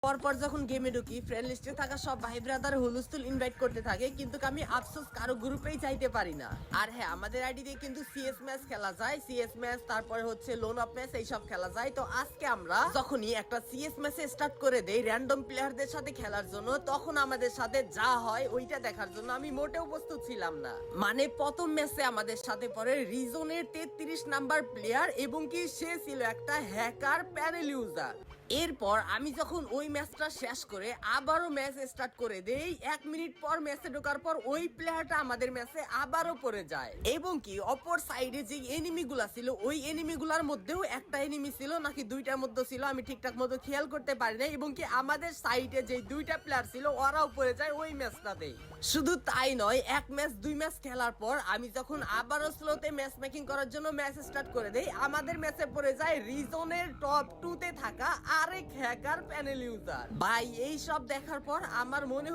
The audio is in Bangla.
পরপর যখন গেমে ঢুকি ফ্রেন্ড লিস্টে থাকা সব ভাই ব্রাদার হুলস্থুল ইনভাইট করতে থাকে, কিন্তু আমি আফসোস কারো গ্রুপেই চাইতে পারি না। আর হ্যাঁ, আমাদের আইডি দিয়ে কিন্তু সিএস ম্যাচ খেলা যায়, সিএস ম্যাচ, তারপরে হচ্ছে লোন অফ ম্যাচ, এইসব খেলা যায়। তো আজকে আমরা যখনই একটা সিএস ম্যাচে স্টার্ট করে দেই র্যান্ডম প্লেয়ারদের সাথে খেলার জন্য, তখন আমাদের সাথে যা হয় ওইটা দেখার জন্য আমি মোটেও প্রস্তুত ছিলাম না। মানে প্রথম ম্যাচে আমাদের সাথে পরে রিজনের 33 নাম্বার প্লেয়ার, এবং কি সে ছিল একটা হ্যাকার প্যানেল ইউজার। এরপর আমি যখন ওই ম্যাচটা শেষ করে আবারও ম্যাচ স্টার্ট করে দেই, 1 মিনিট পর ম্যাচে ঢোকার পর ওই প্লেয়ারটা আমাদের ম্যাচে আবারও পড়ে যায়। এবং কি অপর সাইডে যে এনিমি গুলা ছিল, ওই এনিমি গুলার মধ্যেও একটা এনিমি ছিল নাকি দুইটার মধ্যে ছিল, আমি ঠিকঠাক মতো খেয়াল করতে পারি না। এবং কি আমাদের সাইডে যে দুইটা প্লেয়ার ছিল ওরাও পড়ে যায় ওই ম্যাচটাতেই। শুধু তাই নয়, এক ম্যাচ দুই ম্যাচ খেলার পর আমি যখন আবারও স্লোতে ম্যাচ মেকিং করার জন্য ম্যাচ স্টার্ট করে দেই, আমাদের ম্যাচে পড়ে যায় রিজনের টপ 2 তে থাকা আরেক হ্যাকার প্যানেল ইউজার। ভাই এই সব দেখার পর আমার মনে